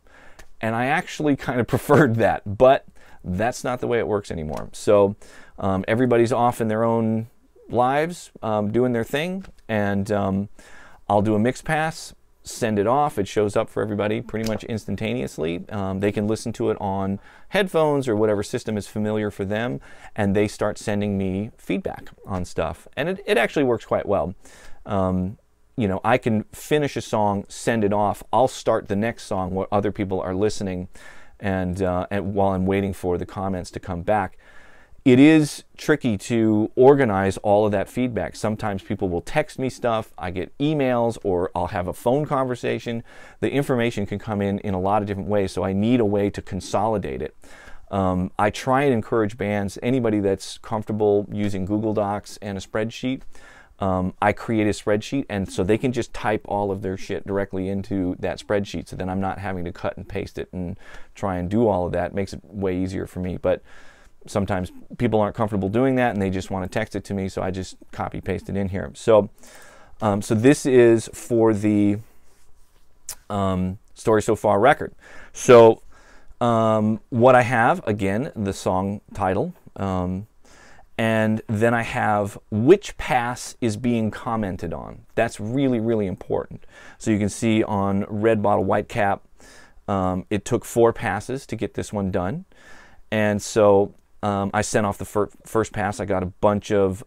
And I actually kind of preferred that, but that's not the way it works anymore. So everybody's off in their own lives, doing their thing, and I'll do a mix pass, send it off. It shows up for everybody pretty much instantaneously. They can listen to it on headphones or whatever system is familiar for them, and they start sending me feedback on stuff. And it actually works quite well. You know, I can finish a song, send it off. I'll start the next song where other people are listening, and while I'm waiting for the comments to come back. It is tricky to organize all of that feedback. Sometimes people will text me stuff, I get emails, or I'll have a phone conversation. The information can come in a lot of different ways, so I need a way to consolidate it. I try and encourage bands, anybody that's comfortable using Google Docs and a spreadsheet, I create a spreadsheet, and so they can just type all of their shit directly into that spreadsheet, so then I'm not having to cut and paste it and try and do all of that. It makes it way easier for me. But sometimes people aren't comfortable doing that and they just want to text it to me, so I just copy paste it in here. So so this is for the Story So Far record. So what I have, again, the song title, and then I have which pass is being commented on. That's really, really important. So you can see on Red Bottle White Cap, it took 4 passes to get this one done. And so I sent off the first pass. I got a bunch of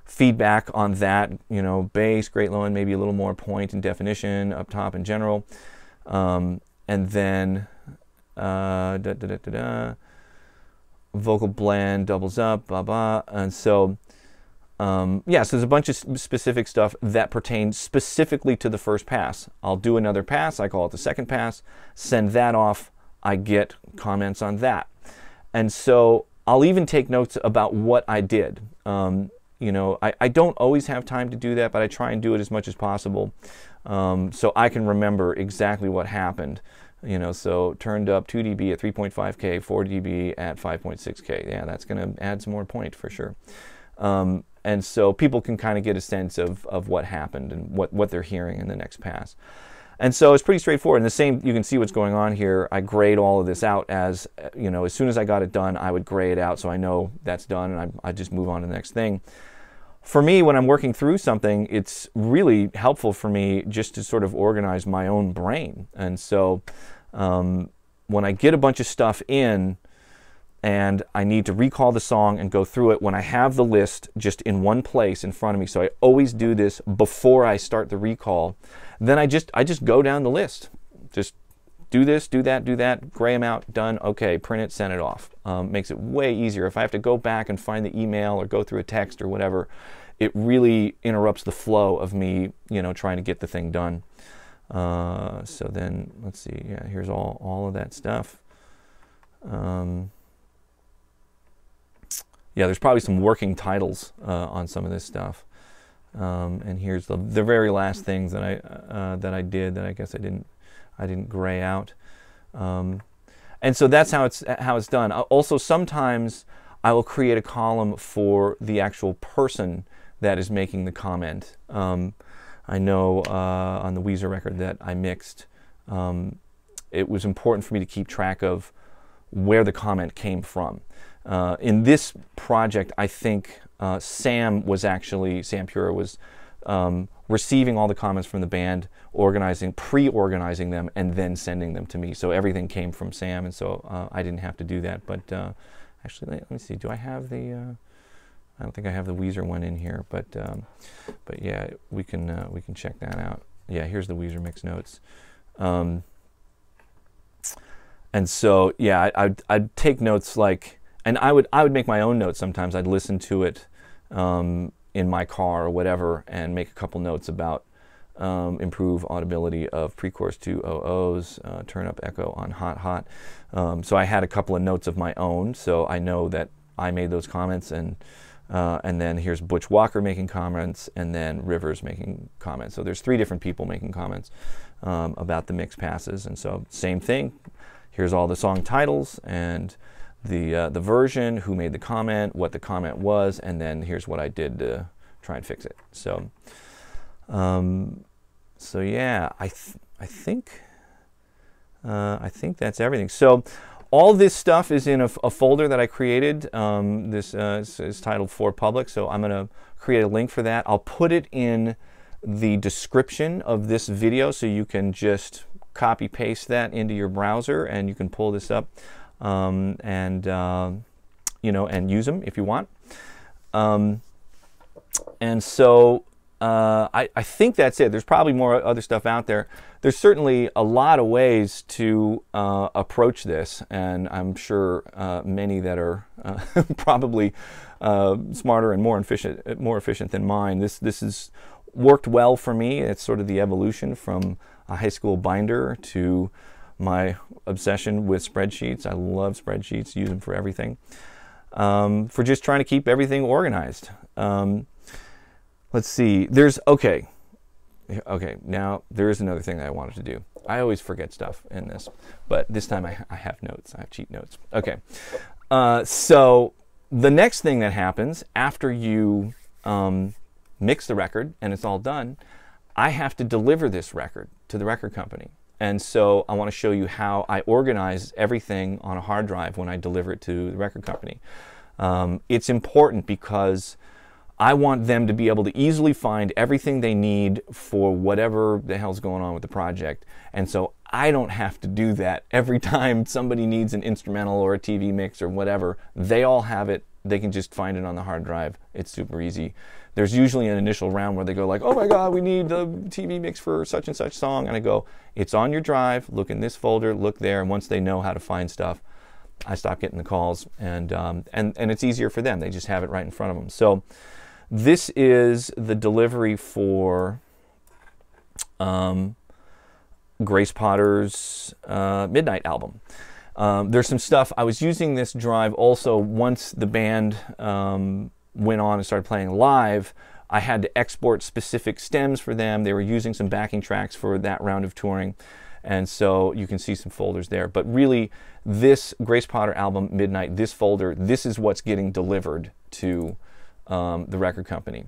feedback on that, you know, bass, great low end, maybe a little more point and definition, up top in general. And then vocal blend, doubles up, blah, blah. And so, yeah, so there's a bunch of specific stuff that pertains specifically to the first pass. I'll do another pass. I call it the second pass, send that off. I get comments on that. And so I'll even take notes about what I did. You know, I don't always have time to do that, but I try and do it as much as possible, so I can remember exactly what happened. You know, so turned up 2 dB at 3.5K, 4 dB at 5.6K. Yeah, that's going to add some more point for sure. And so people can kind of get a sense of what happened and what they're hearing in the next pass. And so it's pretty straightforward. And the same, you can see what's going on here. I grade all of this out as, you know, as soon as I got it done, I would grade out so I know that's done, and I just move on to the next thing. For me, when I'm working through something, it's really helpful for me just to sort of organize my own brain. And so when I get a bunch of stuff in and I need to recall the song and go through it, when I have the list just in one place in front of me, so I always do this before I start the recall, then I just go down the list. Just do this, do that, gray them out, done, okay, print it, send it off. Makes it way easier. If I have to go back and find the email or go through a text or whatever, it really interrupts the flow of me, you know, trying to get the thing done. So then, let's see, yeah, here's all of that stuff. Yeah, there's probably some working titles on some of this stuff. And here's the very last things that I did that I guess I didn't gray out. And so that's how it's done. Also, sometimes I will create a column for the actual person that is making the comment. I know on the Weezer record that I mixed, it was important for me to keep track of where the comment came from. In this project, I think Sam Pura was receiving all the comments from the band, pre-organizing them, and then sending them to me. So everything came from Sam, and so I didn't have to do that. But actually, let me see. Do I have the? I don't think I have the Weezer one in here, but yeah, we can check that out. Yeah, here's the Weezer mix notes. And so yeah, I'd take notes like, and I would make my own notes sometimes. I'd listen to it in my car or whatever, and make a couple notes about improve audibility of pre-chorus 200s, turn up echo on hot. So I had a couple of notes of my own, so I know that I made those comments, and then here's Butch Walker making comments, and then Rivers making comments. So there's 3 different people making comments about the mix passes, and so same thing. Here's all the song titles and the version, who made the comment, what the comment was, and then here's what I did to try and fix it. So, so yeah, I think that's everything. So all this stuff is in a folder that I created. This is titled For Public, so I'm going to create a link for that. I'll put it in the description of this video, so you can just copy paste that into your browser, and you can pull this up and you know, and use them if you want. And so I think that's it. There's probably more other stuff out there. There's certainly a lot of ways to approach this, and I'm sure many that are probably smarter and more efficient than mine. This has worked well for me. It's sort of the evolution from a high school binder to my obsession with spreadsheets. I love spreadsheets, use them for everything, for just trying to keep everything organized. Let's see, okay, now there is another thing that I wanted to do. I always forget stuff in this, but this time I have notes. I have cheat notes. Okay, so the next thing that happens after you mix the record and it's all done, I have to deliver this record to the record company. And so I want to show you how I organize everything on a hard drive when I deliver it to the record company. It's important because I want them to be able to easily find everything they need for whatever the hell's going on with the project. And so I don't have to do that every time somebody needs an instrumental or a TV mix or whatever. They all have it. They can just find it on the hard drive. It's super easy. There's usually an initial round where they go like, oh my God, we need the TV mix for such and such song. And I go, it's on your drive. Look in this folder, look there. And once they know how to find stuff, I stop getting the calls, and it's easier for them. They just have it right in front of them. So this is the delivery for Grace Potter's Midnight album. There's some stuff. I was using this drive also once the band went on and started playing live. I had to export specific stems for them. They were using some backing tracks for that round of touring. And so you can see some folders there. But really, this Grace Potter album, Midnight, this folder, this is what's getting delivered to the record company.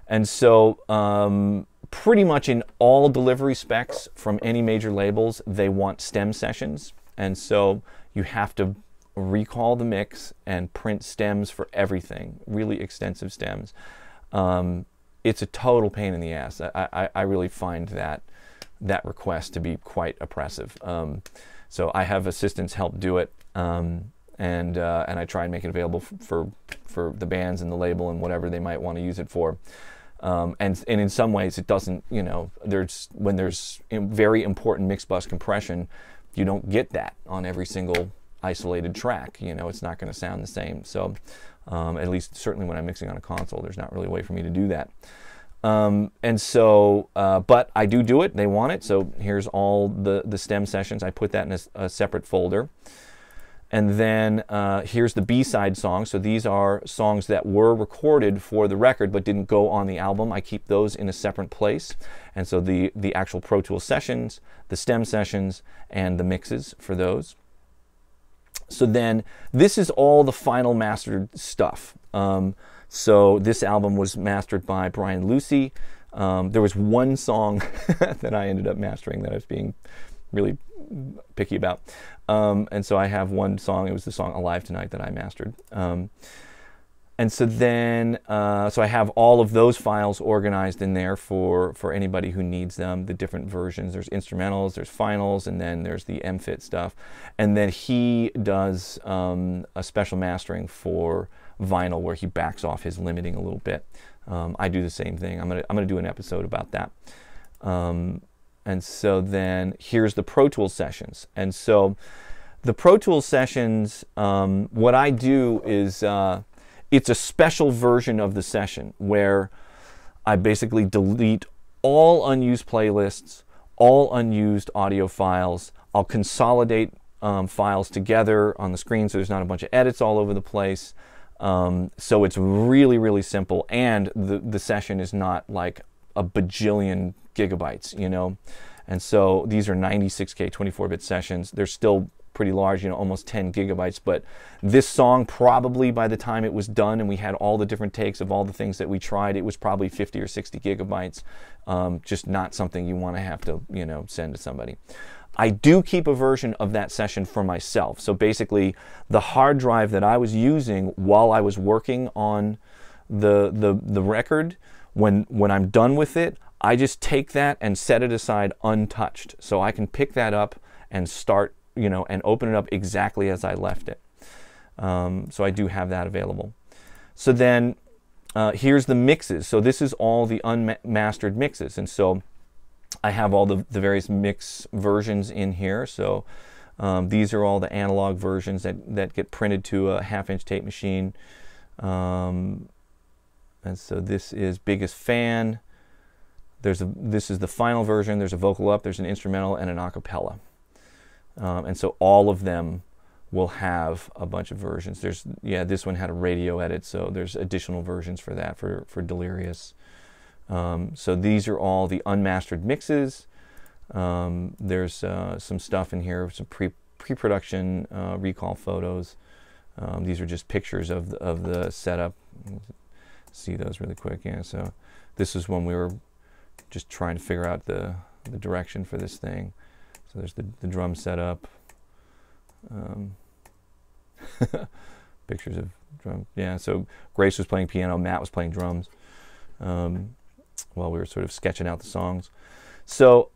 And so pretty much in all delivery specs from any major labels, they want stem sessions. And so you have to recall the mix and print stems for everything, really extensive stems. It's a total pain in the ass. I really find that request to be quite oppressive. So I have assistants help do it, and I try and make it available for the bands and the label and whatever they might want to use it for. And in some ways it doesn't, you know, when there's very important mix bus compression, you don't get that on every single isolated track. You know, it's not going to sound the same. So at least certainly when I'm mixing on a console, there's not really a way for me to do that. And so, but I do it. They want it. So here's all the stem sessions. I put that in a separate folder. And then here's the B-side songs. So these are songs that were recorded for the record but didn't go on the album. I keep those in a separate place. And so the actual Pro Tools sessions, the stem sessions, and the mixes for those. So then this is all the final mastered stuff. So this album was mastered by Brian Lucy. There was one song that I ended up mastering that I was being really picky about. And so I have one song, it was the song Alive Tonight that I mastered. And so then, so I have all of those files organized in there for anybody who needs them, the different versions. There's instrumentals, there's finals, and then there's the MFIT stuff. And then he does a special mastering for vinyl where he backs off his limiting a little bit. I do the same thing. I'm gonna do an episode about that. And so then here's the Pro Tools sessions. And so the Pro Tools sessions, what I do is it's a special version of the session where I basically delete all unused playlists, all unused audio files. I'll consolidate files together on the screen so there's not a bunch of edits all over the place. So it's really, really simple, and the session is not like a bajillion gigabytes, you know. And so these are 96K 24-bit sessions. They're still pretty large, you know, almost 10 gigabytes. But this song, probably by the time it was done and we had all the different takes of all the things that we tried, it was probably 50 or 60 gigabytes. Just not something you want to have to, you know, send to somebody. I do keep a version of that session for myself. So basically, the hard drive that I was using while I was working on the record, when I'm done with it, I just take that and set it aside untouched. So I can pick that up and start, you know, and open it up exactly as I left it. So I do have that available. So then here's the mixes. So this is all the unmastered mixes. And so I have all the various mix versions in here. So these are all the analog versions that get printed to a 1/2-inch tape machine. And so this is Biggest Fan. This is the final version. There's a vocal up, there's an instrumental, and an acapella. And so all of them will have a bunch of versions. This one had a radio edit, so there's additional versions for that, for Delirious. So these are all the unmastered mixes. There's some stuff in here, some pre-production recall photos. These are just pictures of the setup. See those really quick. Yeah. So this is when we were just trying to figure out the direction for this thing. So there's the drum setup. Pictures of drum. Yeah. So Grace was playing piano. Matt was playing drums. While we were sort of sketching out the songs. So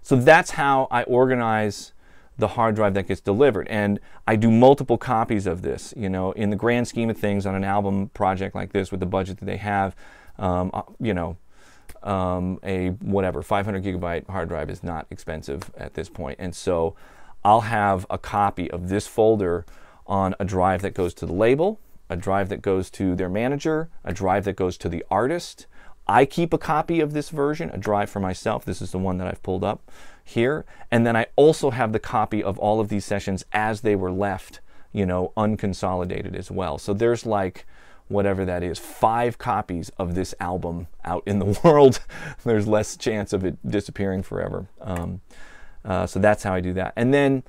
so that's how I organize the hard drive that gets delivered. And I do multiple copies of this. You know, in the grand scheme of things, on an album project like this with the budget that they have, you know, a whatever 500 gigabyte hard drive is not expensive at this point. And so I'll have a copy of this folder on a drive that goes to the label, a drive that goes to their manager, a drive that goes to the artist. I keep a copy of this version, a drive for myself. This is the one that I've pulled up. here, and then I also have the copy of all of these sessions as they were left, you know, unconsolidated as well. So there's like, whatever that is, 5 copies of this album out in the world. There's less chance of it disappearing forever. So that's how I do that. And then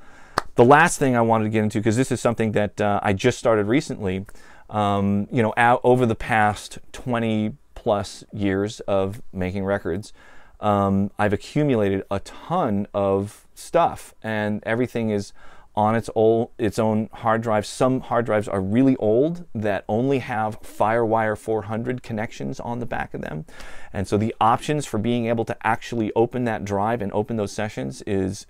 the last thing I wanted to get into, because this is something that I just started recently, you know, over the past 20 plus years of making records, I've accumulated a ton of stuff, and everything is on its own hard drive. Some hard drives are really old that only have Firewire 400 connections on the back of them, and so the options for being able to actually open that drive and open those sessions is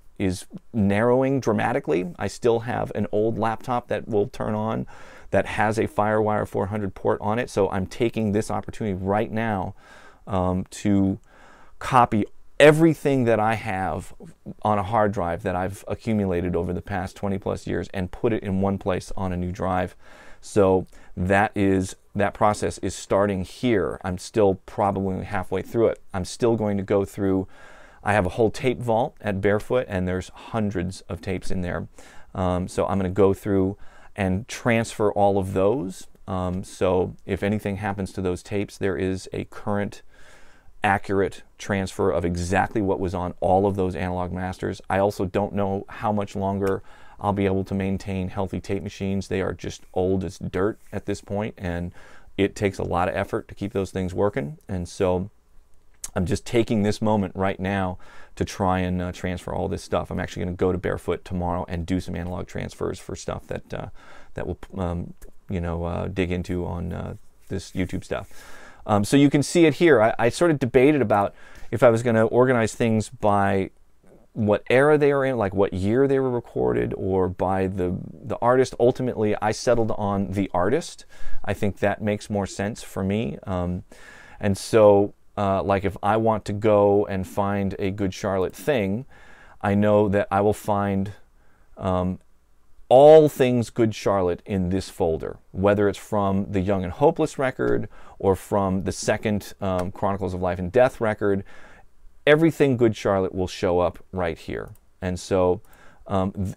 narrowing dramatically. I still have an old laptop that will turn on that has a Firewire 400 port on it, so I'm taking this opportunity right now to copy everything that I have on a hard drive that I've accumulated over the past 20 plus years and put it in one place on a new drive. So that process is starting here. I'm still probably halfway through it. I'm still going to go through, I have a whole tape vault at Barefoot, and there's hundreds of tapes in there. So I'm going to go through and transfer all of those. So if anything happens to those tapes, there is a current accurate transfer of exactly what was on all of those analog masters. I also don't know how much longer I'll be able to maintain healthy tape machines. They are just old as dirt at this point, and it takes a lot of effort to keep those things working. And so I'm just taking this moment right now to try and transfer all this stuff. I'm actually going to go to Barefoot tomorrow and do some analog transfers for stuff that that we'll you know, dig into on this YouTube stuff. So you can see it here. I sort of debated about if I was going to organize things by what era they are in, like what year they were recorded, or by the artist. Ultimately, I settled on the artist. I think that makes more sense for me. And so, like if I want to go and find a Good Charlotte thing, I know that I will find all things Good Charlotte in this folder, whether it's from the Young and Hopeless record or from the second Chronicles of Life and Death record. Everything Good Charlotte will show up right here. And so,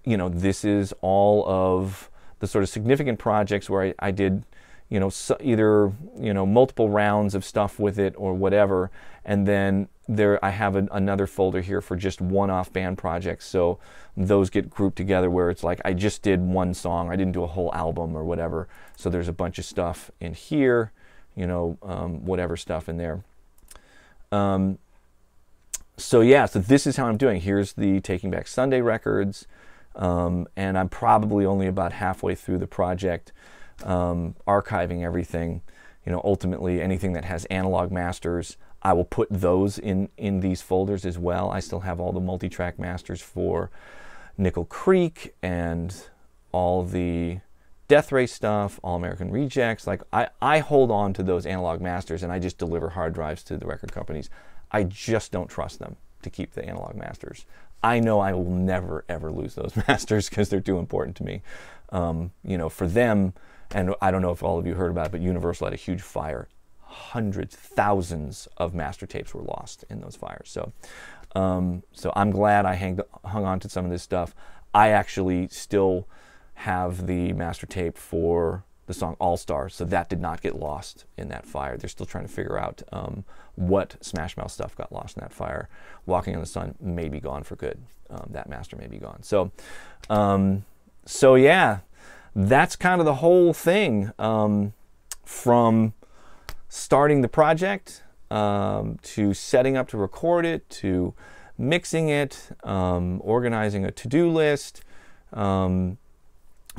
you know, this is all of the sort of significant projects where I did, you know, either, you know, multiple rounds of stuff with it or whatever. And then there I have another folder here for just one-off band projects. So those get grouped together where it's like I just did one song, I didn't do a whole album or whatever. So there's a bunch of stuff in here, you know, whatever stuff in there. So yeah, so this is how I'm doing. Here's the Taking Back Sunday records, and I'm probably only about halfway through the project, archiving everything. You know, ultimately anything that has analog masters, I will put those in these folders as well. I still have all the multi-track masters for Nickel Creek and all the Death Ray stuff, All American Rejects. Like I hold on to those analog masters, and I just deliver hard drives to the record companies. I just don't trust them to keep the analog masters. I know I will never ever lose those masters because they're too important to me. You know, for them, and I don't know if all of you heard about it, but Universal had a huge fire. Hundreds, thousands of master tapes were lost in those fires. So, so I'm glad I hung on to some of this stuff. I actually still have the master tape for the song All Star, so that did not get lost in that fire. They're still trying to figure out what Smash Mouth stuff got lost in that fire. Walking in the Sun may be gone for good. That master may be gone. So, so yeah, that's kind of the whole thing, from starting the project to setting up to record it, to mixing it, organizing a to-do list,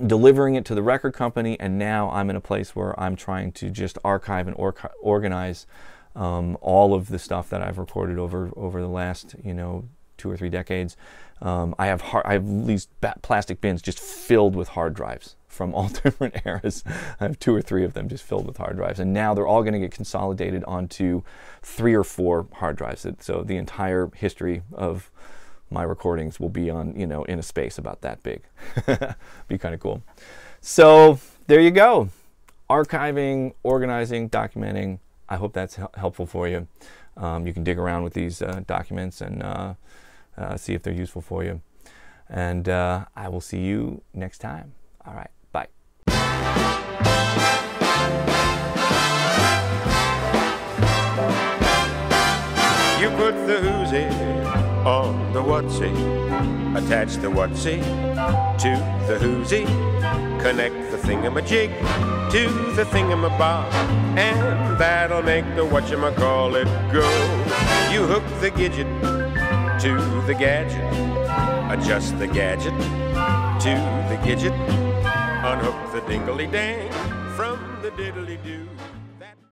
delivering it to the record company, and now I'm in a place where I'm trying to just archive and organize all of the stuff that I've recorded over the last, you know, 2 or 3 decades. I have these plastic bins just filled with hard drives from all different eras. I have 2 or 3 of them just filled with hard drives, and now they're all going to get consolidated onto 3 or 4 hard drives. So the entire history of my recordings will be on, you know, in a space about that big. Be kind of cool. So there you go. Archiving, organizing, documenting. I hope that's helpful for you. You can dig around with these documents and see if they're useful for you. And I will see you next time. All right, bye. You put the whoosy on the whatsy, attach the whatsy to the whoosy, connect the thingamajig to the thingamabob, and that'll make the whatchamacallit go. You hook the gidget to the gadget, adjust the gadget to the gidget, unhook the dingley-dang from the diddly-doo.